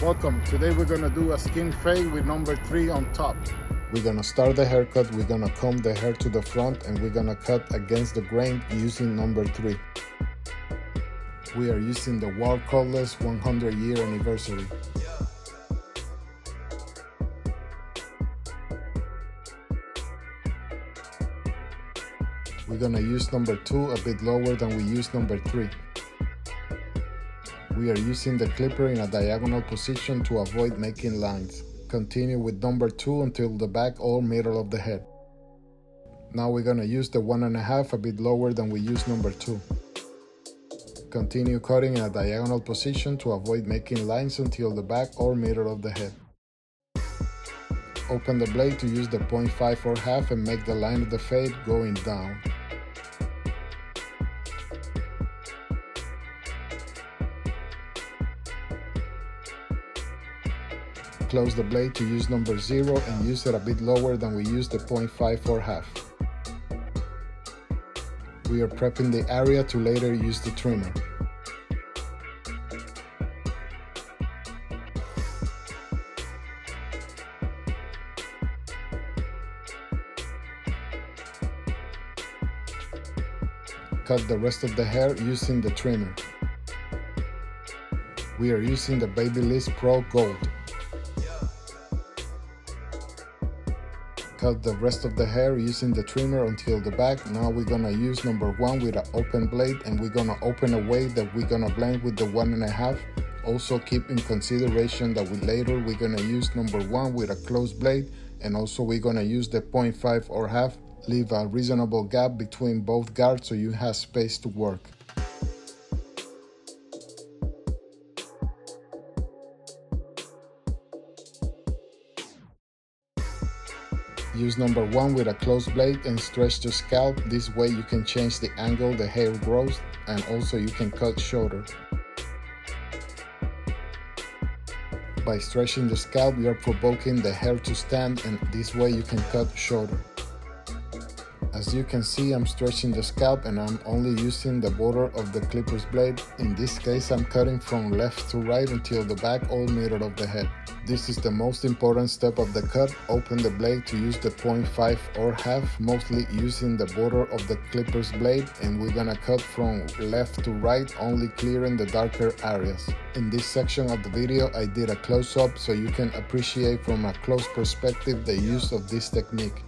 Welcome. Today we're gonna do a skin fade with number 3 on top. We're gonna start the haircut, we're gonna comb the hair to the front, and we're gonna cut against the grain using number 3. We are using the Wahl Colorless 100-year anniversary. We're gonna use number 2 a bit lower than we used number 3. We are using the clipper in a diagonal position to avoid making lines. Continue with number 2 until the back or middle of the head. Now we're gonna use the 1.5 a bit lower than we used number 2. Continue cutting in a diagonal position to avoid making lines until the back or middle of the head. Open the blade to use the 0.5 or half and make the line of the fade going down. Close the blade to use number 0 and use it a bit lower than we used the 0.5 or half. We are prepping the area to later use the trimmer. Cut the rest of the hair using the trimmer. We are using the Babyliss Pro Gold. Cut the rest of the hair using the trimmer until the back. Now we're gonna use number 1 with an open blade, and we're gonna open a way that we're gonna blend with the 1.5. Also keep in consideration that we're gonna use number 1 with a closed blade, and also we're gonna use the 0.5 or half. Leave a reasonable gap between both guards so you have space to work. Use number 1 with a closed blade and stretch the scalp. This way you can change the angle the hair grows, and also you can cut shorter. By stretching the scalp, you are provoking the hair to stand, and this way you can cut shorter. As you can see, I'm stretching the scalp and I'm only using the border of the clipper's blade. In this case, I'm cutting from left to right until the back or middle of the head. This is the most important step of the cut. Open the blade to use the 0.5 or half, mostly using the border of the clipper's blade, and we're gonna cut from left to right, only clearing the darker areas. In this section of the video, I did a close-up so you can appreciate from a close perspective the use of this technique.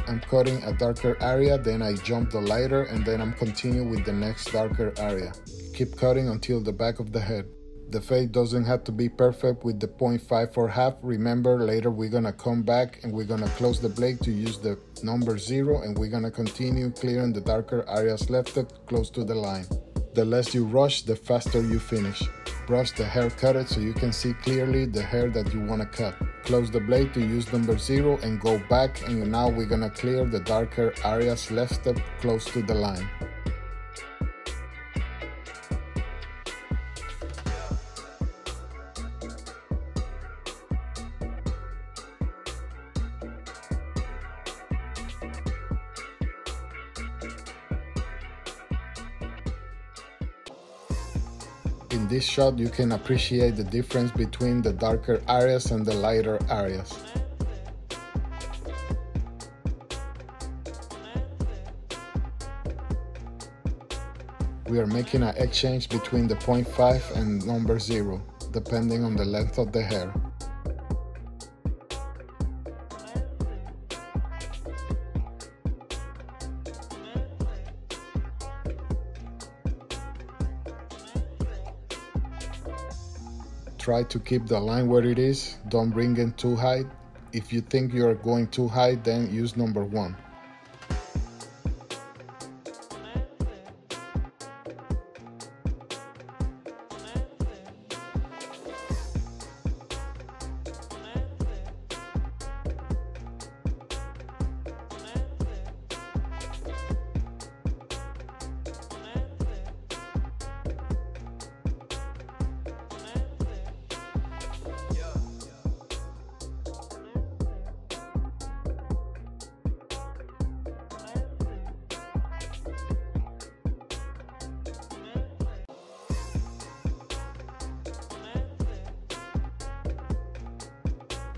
I'm cutting a darker area, then I jump the lighter, and then I'm continuing with the next darker area. Keep cutting until the back of the head. The fade doesn't have to be perfect with the 0.5 or half. Remember, later we're gonna come back and we're gonna close the blade to use the number 0, and we're gonna continue clearing the darker areas left close to the line. The less you rush, the faster you finish. Brush the hair cutted so you can see clearly the hair that you want to cut. Close the blade to use number 0 and go back, and now we're gonna clear the darker areas left close to the line. In this shot, you can appreciate the difference between the darker areas and the lighter areas. We are making an exchange between the 0.5 and number 0, depending on the length of the hair. Try to keep the line where it is, don't bring it too high. If you think you are going too high, then use number 1.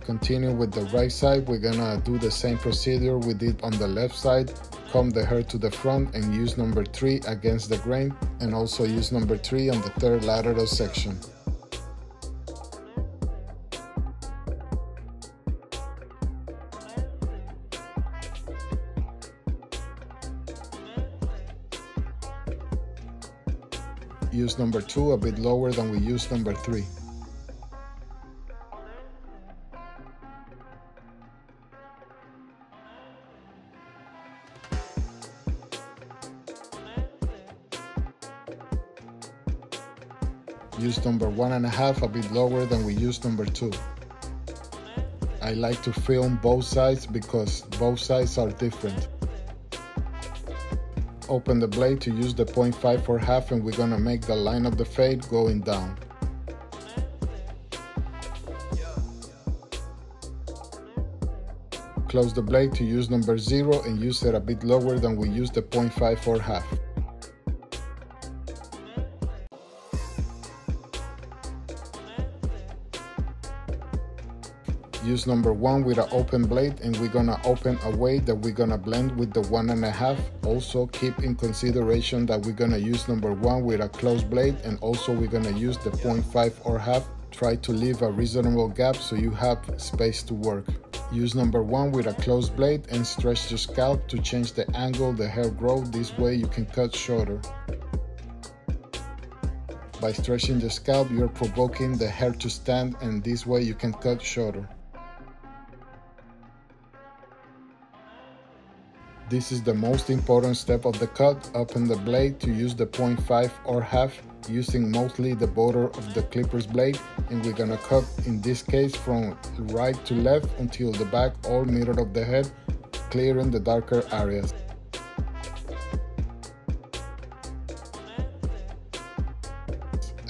Continue with the right side. We're gonna do the same procedure we did on the left side. Comb the hair to the front and use number 3 against the grain, and also use number 3 on the third lateral section. Use number 2 a bit lower than we used number 3. Use number 1.5 a bit lower than we used number 2. I like to film both sides because both sides are different. Open the blade to use the 0.5 for half, and we're gonna make the line of the fade going down. Close the blade to use number 0 and use it a bit lower than we used the 0.5 for half. Use number 1 with an open blade, and we're gonna open a way that we're gonna blend with the 1.5. Also keep in consideration that we're gonna use number 1 with a closed blade, and also we're gonna use the 0.5 or half. Try to leave a reasonable gap so you have space to work. Use number 1 with a closed blade and stretch your scalp to change the angle the hair grows. This way you can cut shorter. By stretching the scalp, you're provoking the hair to stand, and this way you can cut shorter. This is the most important step of the cut. Open the blade to use the 0.5 or half, using mostly the border of the clipper's blade, and we're gonna cut in this case from right to left until the back or middle of the head, clearing the darker areas.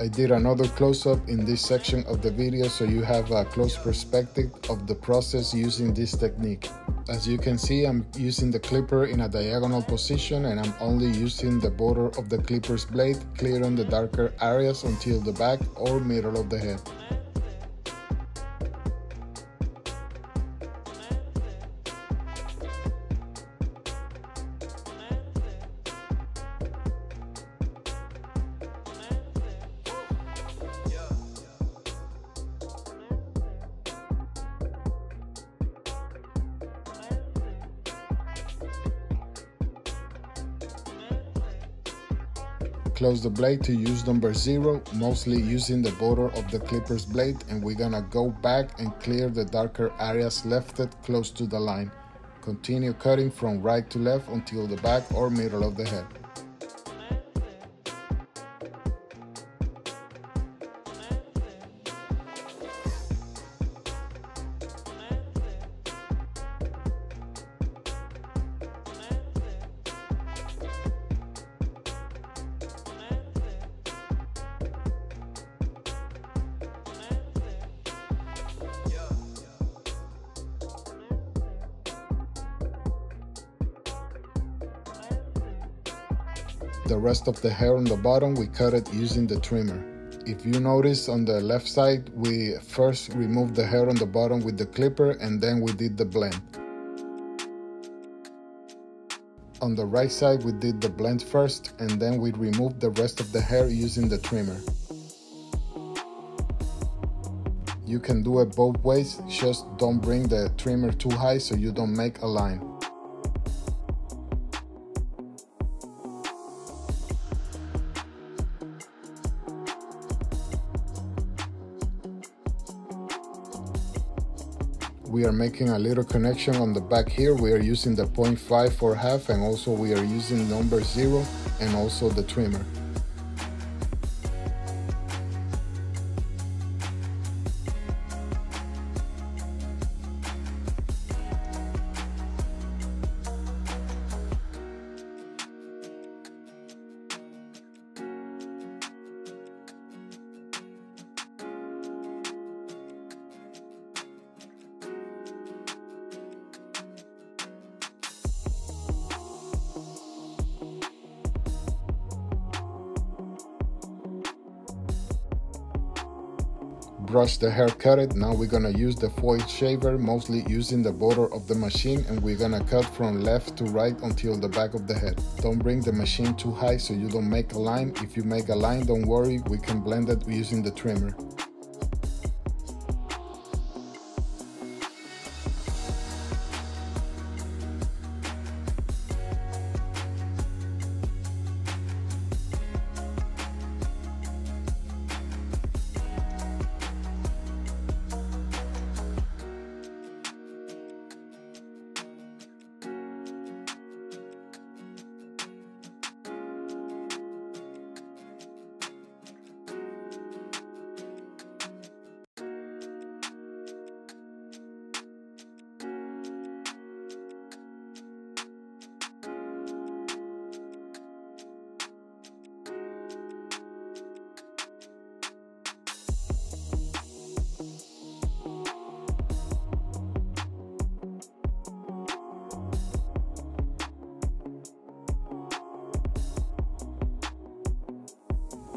I did another close-up in this section of the video so you have a close perspective of the process using this technique. As you can see, I'm using the clipper in a diagonal position, and I'm only using the border of the clipper's blade, clearing the darker areas until the back or middle of the head. Close the blade to use number 0, mostly using the border of the clipper's blade, and we're gonna go back and clear the darker areas left close to the line. Continue cutting from right to left until the back or middle of the head. The rest of the hair on the bottom, we cut it using the trimmer. If you notice on the left side, we first removed the hair on the bottom with the clipper, and then we did the blend. On the right side, we did the blend first, and then we removed the rest of the hair using the trimmer. You can do it both ways, just don't bring the trimmer too high so you don't make a line. We are making a little connection on the back here. We are using the 0.5 for half, and also we are using number 0 and also the trimmer. brush the hair, cut it. Now we're gonna use the foil shaver, mostly using the border of the machine, and we're gonna cut from left to right until the back of the head. Don't bring the machine too high so you don't make a line. If you make a line, don't worry, we can blend it using the trimmer.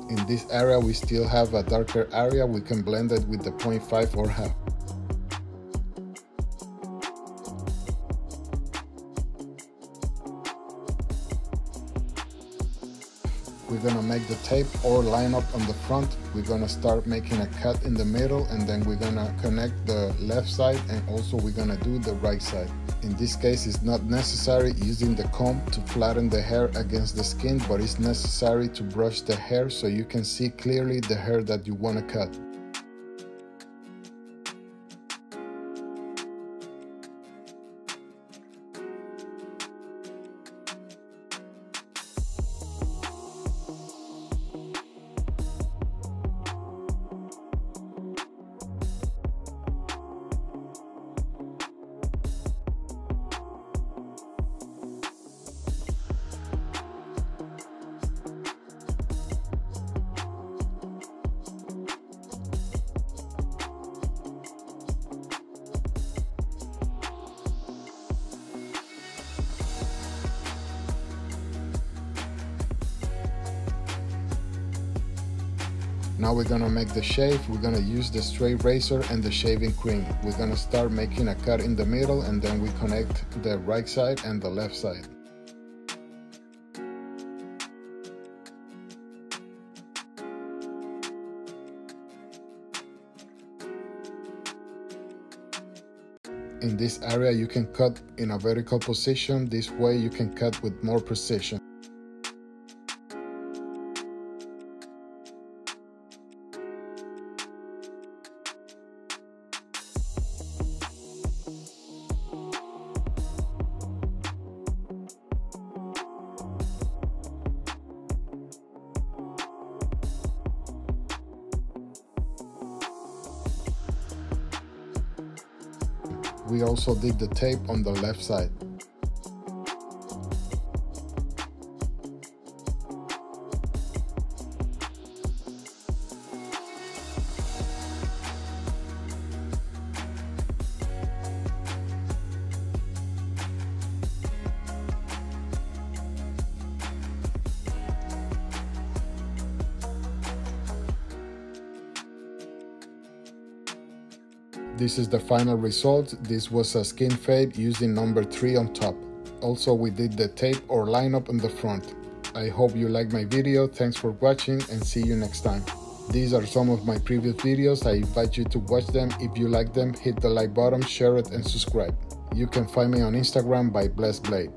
In this area we still have a darker area, we can blend it with the 0.5 or half. We're gonna make the tape or line up on the front. We're gonna start making a cut in the middle, and then we're gonna connect the left side, and also we're gonna do the right side. In this case, it's not necessary using the comb to flatten the hair against the skin, but it's necessary to brush the hair so you can see clearly the hair that you want to cut. Now we're gonna make the shave. We're gonna use the straight razor and the shaving cream. We're gonna start making a cut in the middle, and then we connect the right side and the left side. In this area you can cut in a vertical position. This way you can cut with more precision. We also did the tape on the left side. This is the final result. This was a skin fade using number 3 on top. Also, we did the tape or lineup on the front. I hope you liked my video. Thanks for watching and see you next time. These are some of my previous videos. I invite you to watch them. If you like them, hit the like button, share it and subscribe. You can find me on Instagram by Blessed Blade.